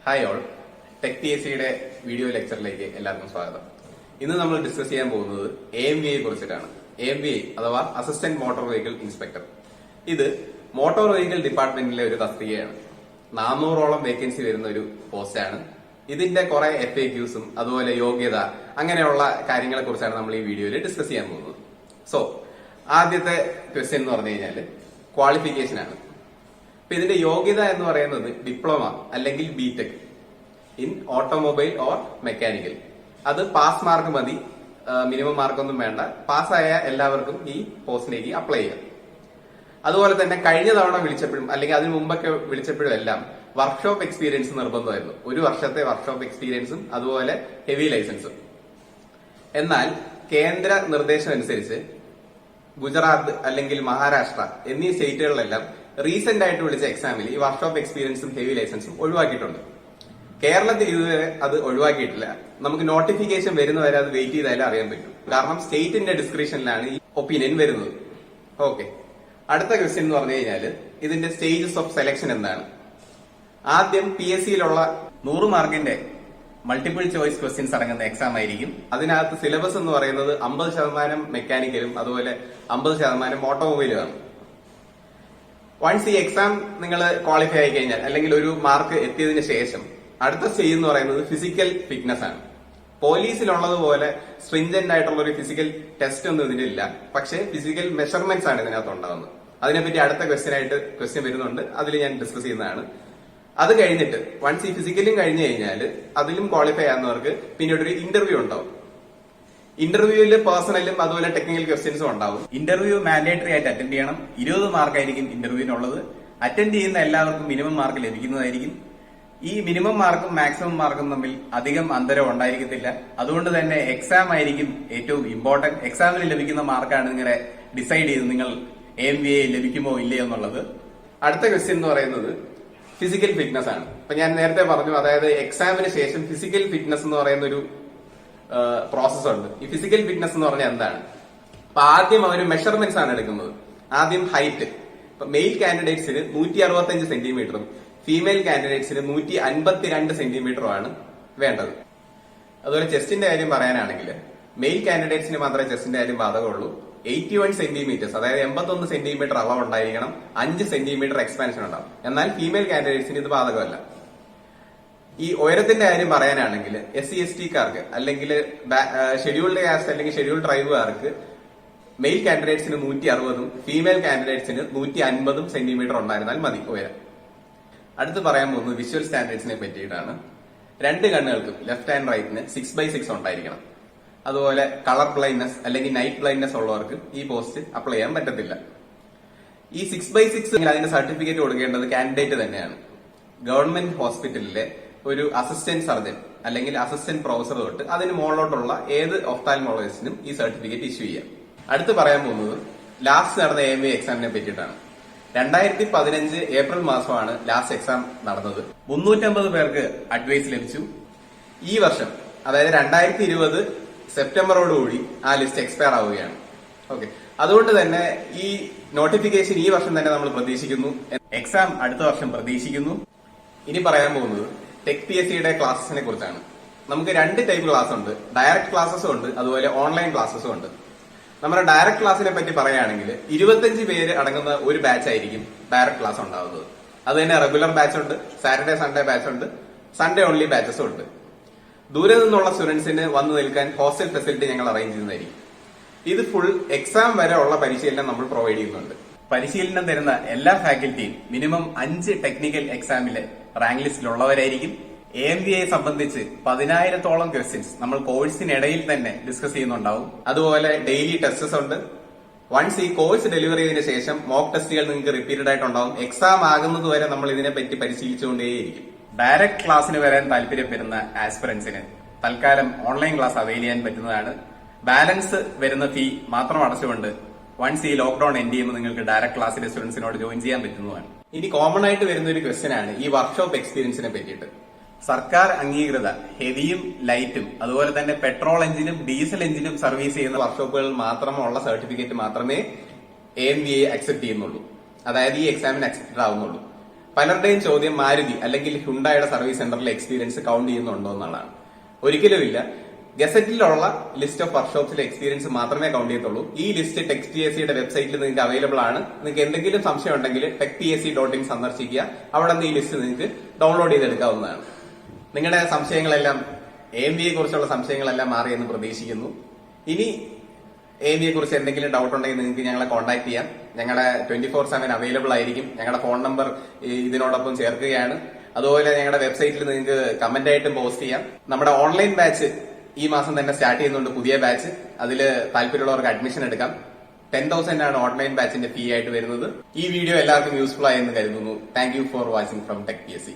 Hi all, tech PSCയുടെ video ലെക്ചറിലേക്ക് എല്ലാവർക്കും സ്വാഗതം. ഇന്ന് നമ്മൾ ഡിസ്കസ് ചെയ്യാൻ പോകുന്നത് AMVI കുറിച്ചിട്ടാണ്. AMVI അഥവാ അസിസ്റ്റന്റ് മോട്ടോർ വെഹിക്കിൾ ഇൻസ്പെക്ടർ. ഇത് മോട്ടോർ വെഹിക്കിൾ ഡിപ്പാർട്ട്മെന്റിലെ ഒരു തസ്തികയാണ്. 400ഓളം വേക്കൻസി വരുന്ന ഒരു പോസ്റ്റാണ്. ഇതിന്റെ കുറെ FAQസും അതുപോലെ യോഗ്യത അങ്ങനെയുള്ള കാര്യങ്ങളെ കുറിച്ചാണ് നമ്മൾ ഈ വീഡിയോയിൽ ഡിസ്കസ് ചെയ്യാൻ പോകുന്നത്. സോ ആദ്യത്തെ ക്വസ്റ്റ്യൻ എന്ന് പറഞ്ഞു കഴിഞ്ഞാൽ ക്വാളിഫിക്കേഷൻ ആണ്. അപ്പൊ ഇതിന്റെ യോഗ്യത എന്ന് പറയുന്നത് ഡിപ്ലോമ അല്ലെങ്കിൽ B.Tech in automobile or mechanical. അത് പാസ് മാർക്ക് മതി, മിനിമം മാർക്കൊന്നും വേണ്ട. പാസ്സായ എല്ലാവർക്കും ഈ പോസ്റ്റിലേക്ക് അപ്ലൈ ചെയ്യാം. അതുപോലെ തന്നെ കഴിഞ്ഞ തവണ വിളിച്ചപ്പോഴും അല്ലെങ്കിൽ അതിന് മുമ്പൊക്കെ വിളിച്ചപ്പോഴും എല്ലാം വർക്ക്ഷോപ്പ് എക്സ്പീരിയൻസ് നിർബന്ധമായിരുന്നു. 1 വർഷത്തെ വർക്ക്ഷോപ്പ് എക്സ്പീരിയൻസും അതുപോലെ ഹെവി ലൈസൻസും. എന്നാൽ കേന്ദ്ര നിർദ്ദേശം അനുസരിച്ച് ഗുജറാത്ത് അല്ലെങ്കിൽ മഹാരാഷ്ട്ര എന്നീ സ്റ്റേറ്റുകളിലെല്ലാം റീസെന്റ് ആയിട്ട് വിളിച്ച എക്സാമിൽ ഈ വർക്ക്ഷോപ്പ് എക്സ്പീരിയൻസും ഹെവി ലൈസൻസും ഒഴിവാക്കിയിട്ടുണ്ട്. കേരളത്തിൽ ഇതുവരെ അത് ഒഴിവാക്കിയിട്ടില്ല. നമുക്ക് നോട്ടിഫിക്കേഷൻ വരുന്നവരെ അത് വെയിറ്റ് ചെയ്താലേ അറിയാൻ പറ്റും. കാരണം സ്റ്റേറ്റിന്റെ ഡിസ്ക്രിപ്ഷനിലാണ് ഈ ഒപ്പീനിയൻ വരുന്നത്. ഓക്കെ, അടുത്ത ക്വസ്റ്റ്യൻ എന്ന് പറഞ്ഞു കഴിഞ്ഞാൽ ഇതിന്റെ സ്റ്റേജസ് ഓഫ് സെലക്ഷൻ എന്താണ്? ആദ്യം PSCയിലുള്ള 100 മാർക്കിന്റെ മൾട്ടിപ്പിൾ ചോയ്സ് ക്വസ്റ്റ്യൻസ് അടങ്ങുന്ന എക്സാം ആയിരിക്കും. അതിനകത്ത് സിലബസ് എന്ന് പറയുന്നത് 50% മെക്കാനിക്കലും അതുപോലെ 50% ഓട്ടോമൊബൈലുമാണ്. വൺസ് ഈ എക്സാം നിങ്ങൾ ക്വാളിഫൈ ആയി കഴിഞ്ഞാൽ അല്ലെങ്കിൽ ഒരു മാർക്ക് എത്തിയതിനു ശേഷം അടുത്ത സ്റ്റേജ് എന്ന് പറയുന്നത് ഫിസിക്കൽ ഫിറ്റ്നസ് ആണ്. പോലീസിലുള്ളതുപോലെ സ്ട്രിഞ്ചന്റ് ആയിട്ടുള്ള ഒരു ഫിസിക്കൽ ടെസ്റ്റ് ഒന്നും ഇതിലില്ല. പക്ഷേ ഫിസിക്കൽ മെഷർമെന്റ്സ് ആണ് ഇതിനകത്ത് ഉണ്ടാകുന്നത്. അതിനെപ്പറ്റി അടുത്ത ക്വസ്റ്റ്യൻ വരുന്നുണ്ട്, അതിൽ ഞാൻ ഡിസ്കസ് ചെയ്യുന്നതാണ്. അത് കഴിഞ്ഞിട്ട് വൺസ് ഈ ഫിസിക്കലും കഴിഞ്ഞു കഴിഞ്ഞാൽ അതിലും ക്വാളിഫൈ ആകുന്നവർക്ക് പിന്നീട് ഒരു ഇന്റർവ്യൂ ഉണ്ടാവും. ഇന്റർവ്യൂവിൽ പേഴ്സണലും അതുപോലെ ടെക്നിക്കൽ ക്വസ്റ്റ്യൻസും ഉണ്ടാവും. ഇന്റർവ്യൂ മാൻഡേറ്ററി ആയിട്ട് അറ്റൻഡ് ചെയ്യണം. 20 മാർക്കായിരിക്കും ഇന്റർവ്യൂവിനുള്ളത്. അറ്റൻഡ് ചെയ്യുന്ന എല്ലാവർക്കും മിനിമം മാർക്ക് ലഭിക്കുന്നതായിരിക്കും. ഈ മിനിമം മാർക്കും മാക്സിമം മാർക്കും തമ്മിൽ അധികം അന്തരം ഉണ്ടായിരിക്കത്തില്ല. അതുകൊണ്ട് തന്നെ എക്സാം ആയിരിക്കും ഏറ്റവും ഇമ്പോർട്ടന്റ്. എക്സാമിന് ലഭിക്കുന്ന മാർക്കാണ് നിങ്ങളെ ഡിസൈഡ് ചെയ്ത് നിങ്ങൾ AMVI ലഭിക്കുമോ ഇല്ലയോ എന്നുള്ളത്. അടുത്ത ക്വസ്റ്റ്യൻ എന്ന് പറയുന്നത് ഫിസിക്കൽ ഫിറ്റ്നസ് ആണ്. അപ്പൊ ഞാൻ നേരത്തെ പറഞ്ഞു, അതായത് എക്സാമിന് ശേഷം ഫിസിക്കൽ ഫിറ്റ്നസ് എന്ന് പറയുന്ന ഒരു പ്രോസസ് ഉണ്ട്. ഈ ഫിസിക്കൽ ഫിറ്റ്നസ് എന്ന് പറഞ്ഞാൽ എന്താണ്? അപ്പൊ ആദ്യം അവർ മെഷർമെന്റ്സ് ആണ് എടുക്കുന്നത്. ആദ്യം ഹൈറ്റ്. ഇപ്പൊ മെയിൽ കാൻഡിഡേറ്റ്സിന് 165 സെന്റിമീറ്ററും ഫീമെയിൽ കാൻഡിഡേറ്റ്സിന് 152 സെന്റിമീറ്ററുമാണ് വേണ്ടത്. അതുപോലെ ചെസ്റ്റിന്റെ കാര്യം പറയാനാണെങ്കിൽ മെയിൽ കാൻഡിഡേറ്റ്സിന് മാത്രമേ ചെസ്റ്റിന്റെ കാര്യം ബാധകമുള്ളൂ. 81 സെന്റിമീറ്റേഴ്സ്, അതായത് 81 സെന്റിമീറ്റർ അളവ് ഉണ്ടായിരിക്കണം. 5 സെന്റിമീറ്റർ എക്സ്പാൻഷൻ ഉണ്ടാവും. എന്നാൽ ഫീമെയിൽ കാൻഡിഡേറ്റ്സിന് ഇത് ബാധകമല്ല. ഈ ഉയരത്തിന്റെ കാര്യം പറയാനാണെങ്കിൽ SC ST കാർക്ക് അല്ലെങ്കിൽ ഷെഡ്യൂൾഡ് കാസ്റ്റ് അല്ലെങ്കിൽ ഷെഡ്യൂൾഡ് ട്രൈബുകാർക്ക് മെയിൽ കാൻഡിഡേറ്റ്സിന് 160ഉം ഫീമെയിൽ കാൻഡിഡേറ്റ്സിന് 150ഉം സെന്റിമീറ്റർ ഉണ്ടായിരുന്നാൽ മതി ഉയരം. അടുത്ത് പറയാൻ പോകുന്നത് വിഷ്വൽ സ്റ്റാൻഡേർഡ്സിനെ പറ്റിയിട്ടാണ്. 2 കണ്ണുകൾക്കും ലെഫ്റ്റ് ആൻഡ് റൈറ്റിന് 6/6 ഉണ്ടായിരിക്കണം. അതുപോലെ കളർ ബ്ലൈൻഡ്നെസ് അല്ലെങ്കിൽ നൈറ്റ് ബ്ലൈൻഡ്നെസ് ഉള്ളവർക്ക് ഈ പോസ്റ്റ് അപ്ലൈ ചെയ്യാൻ പറ്റത്തില്ല. ഈ 6/6 അതിന്റെ സർട്ടിഫിക്കറ്റ് കൊടുക്കേണ്ടത് കാൻഡിഡേറ്റ് തന്നെയാണ്. ഗവൺമെന്റ് ഹോസ്പിറ്റലിലെ ഒരു അസിസ്റ്റന്റ് സർജൻ അല്ലെങ്കിൽ അസിസ്റ്റന്റ് പ്രൊഫസർ തൊട്ട് അതിന് മുകളിലോട്ടുള്ള ഏത് ഒഫ്താൽമോളജിസ്റ്റിനും ഈ സർട്ടിഫിക്കറ്റ് ഇഷ്യൂ ചെയ്യാം. അടുത്ത് പറയാൻ പോകുന്നത് ലാസ്റ്റ് നടന്ന AMVI എക്സാമിനെ പറ്റിയിട്ടാണ്. 2015 ഏപ്രിൽ മാസമാണ് ലാസ്റ്റ് എക്സാം നടന്നത്. 350 പേർക്ക് അഡ്വൈസ് ലഭിച്ചു. ഈ വർഷം അതായത് 2020 സെപ്റ്റംബറോടുകൂടി ആ ലിസ്റ്റ് എക്സ്പയർ ആവുകയാണ്. ഓക്കെ, അതുകൊണ്ട് തന്നെ ഈ നോട്ടിഫിക്കേഷൻ ഈ വർഷം തന്നെ നമ്മൾ പ്രതീക്ഷിക്കുന്നു. എക്സാം അടുത്ത വർഷം പ്രതീക്ഷിക്കുന്നു. ഇനി പറയാൻ പോകുന്നത് ടെക് PSCയുടെ ക്ലാസ്സസിനെ കുറിച്ചാണ്. നമുക്ക് 2 ടൈപ്പ് ക്ലാസ് ഉണ്ട്. ഡയറക്ട് ക്ലാസ്സസും ഉണ്ട്, അതുപോലെ ഓൺലൈൻ ക്ലാസ്സസും ഉണ്ട്. നമ്മുടെ ഡയറക്ട് ക്ലാസ്സിനെ പറ്റി പറയുകയാണെങ്കിൽ 25 പേര് അടങ്ങുന്ന ഒരു ബാച്ച് ആയിരിക്കും ഡയറക്ട് ക്ലാസ് ഉണ്ടാവുന്നത്. അത് തന്നെ റെഗുലർ ബാച്ച് ഉണ്ട്, സാറ്റർഡേ സൺഡേ ബാച്ച് ഉണ്ട്, സൺഡേ ഓൺലി ബാച്ചസും ഉണ്ട്. ദൂരെ നിന്നുള്ള സ്റ്റുഡൻസിന് വന്നു നിൽക്കാൻ ഹോസ്റ്റൽ ഫെസിലിറ്റി ഞങ്ങൾ അറേഞ്ച് ചെയ്യുന്നതായിരിക്കും. ഇത് ഫുൾ എക്സാം വരെ ഉള്ള പരിശീലനം നമ്മൾ പ്രൊവൈഡ് ചെയ്യുന്നുണ്ട്. പരിശീലനം തരുന്ന എല്ലാ ഫാക്കൽറ്റിയും മിനിമം 5 ടെക്നിക്കൽ എക്സാമിലെ റാങ്ക് ലിസ്റ്റിലുള്ളവരായിരിക്കും. AMVI സംബന്ധിച്ച് 10,000-ഓളം ക്വസ്റ്റ്യൻസ് നമ്മൾ കോഴ്സിനിടയിൽ തന്നെ ഡിസ്കസ് ചെയ്യുന്നുണ്ടാവും. അതുപോലെ ഡെയിലി ടെസ്റ്റസ് ഉണ്ട്. വൺസ് ഈ കോഴ്സ് ഡെലിവറി ചെയ്തതിനു ശേഷം മോക്ക് ടെസ്റ്റുകൾ നിങ്ങൾക്ക് റിപ്പീറ്റഡ് ആയിട്ടുണ്ടാവും. എക്സാം ആകുന്നത് വരെ നമ്മൾ ഇതിനെപ്പറ്റി പരിശീലിച്ചുകൊണ്ടേയിരിക്കും. ഡയറക്ട് ക്ലാസ്സിന് വരാൻ താല്പര്യപ്പെടുന്ന ആസ്പിറൻസിന് തൽക്കാലം ഓൺലൈൻ ക്ലാസ് അവൈൽ ചെയ്യാൻ പറ്റുന്നതാണ്. ബാലൻസ് വരുന്ന ഫീ മാത്രം അടച്ചുകൊണ്ട് വൺസ് ഈ ലോക്ക്ഡൌൺ എൻഡ് ചെയ്യുമ്പോൾ നിങ്ങൾക്ക് ഡയറക്ട് ക്ലാസ്സിലെ സ്റ്റുഡൻസിനോട് ജോയിൻ ചെയ്യാൻ പറ്റുന്നതാണ്. ഇനി കോമൺ ആയിട്ട് വരുന്ന ഒരു ക്വസ്റ്റ്യൻ ആണ് ഈ വർക്ക്ഷോപ്പ് എക്സ്പീരിയൻസിനെ പറ്റിയിട്ട്. സർക്കാർ അംഗീകൃത ഹെവിയും ലൈറ്റും അതുപോലെ തന്നെ പെട്രോൾ എഞ്ചിനും ഡീസൽ എഞ്ചിനും സർവീസ് ചെയ്യുന്ന വർക്ക്ഷോപ്പുകളിൽ മാത്രമുള്ള സർട്ടിഫിക്കറ്റ് മാത്രമേ AMVI അക്സെപ്റ്റ് ചെയ്യുന്നുള്ളൂ. അതായത് ഈ എക്സാമിന് അക്സെപ്റ്റഡ് ആവുന്നുള്ളൂ. പലരുടെയും ചോദ്യം മാരുതി അല്ലെങ്കിൽ ഹുണ്ടായുടെ സർവീസ് സെന്ററിലെ എക്സ്പീരിയൻസ് കൗണ്ട് ചെയ്യുന്നുണ്ടോ എന്നുള്ളതാണ്. ഒരിക്കലുമില്ല. ഗസറ്റിലുള്ള ലിസ്റ്റ് ഓഫ് വർക്ക്ഷോപ്സിലെ എക്സ്പീരിയൻസ് മാത്രമേ കൗണ്ട് ചെയ്യത്തുള്ളൂ. ഈ ലിസ്റ്റ് ടെക് PSCയുടെ വെബ്സൈറ്റിൽ നിങ്ങൾക്ക് അവൈലബിൾ ആണ്. നിങ്ങൾക്ക് എന്തെങ്കിലും സംശയം ഉണ്ടെങ്കിൽ techpsc.in സന്ദർശിക്കുക. അവിടെ നിന്ന് ഈ ലിസ്റ്റ് നിങ്ങൾക്ക് ഡൗൺലോഡ് ചെയ്തെടുക്കാവുന്നതാണ്. നിങ്ങളുടെ സംശയങ്ങളെല്ലാം AMVIയെ കുറിച്ചുള്ള സംശയങ്ങളെല്ലാം മാറി എന്ന് പ്രതീക്ഷിക്കുന്നു. ഇനി AMVIയെ കുറിച്ച് എന്തെങ്കിലും ഡൗട്ട് ഉണ്ടെങ്കിൽ നിങ്ങൾക്ക് ഞങ്ങളെ കോൺടാക്ട് ചെയ്യാം. ഞങ്ങളുടെ 24/7 അവൈലബിൾ ആയിരിക്കും. ഞങ്ങളുടെ ഫോൺ നമ്പർ ഇതിനോടൊപ്പം ചേർക്കുകയാണ്. അതുപോലെ ഞങ്ങളുടെ വെബ്സൈറ്റിൽ നിങ്ങൾക്ക് കമന്റ് ആയിട്ടും പോസ്റ്റ് ചെയ്യാം. നമ്മുടെ ഓൺലൈൻ ബാച്ച് ഈ മാസം തന്നെ സ്റ്റാർട്ട് ചെയ്യുന്നുണ്ട്, പുതിയ ബാച്ച്. അതിൽ താല്പര്യമുള്ളവർക്ക് അഡ്മിഷൻ എടുക്കാം. 10,000 ആണ് ഓൺലൈൻ ബാച്ചിന്റെ ഫീ ആയിട്ട് വരുന്നത്. ഈ വീഡിയോ എല്ലാവർക്കും യൂസ്ഫുൾ ആയെന്ന് കരുതുന്നു. Thank you for watching from tech PSC.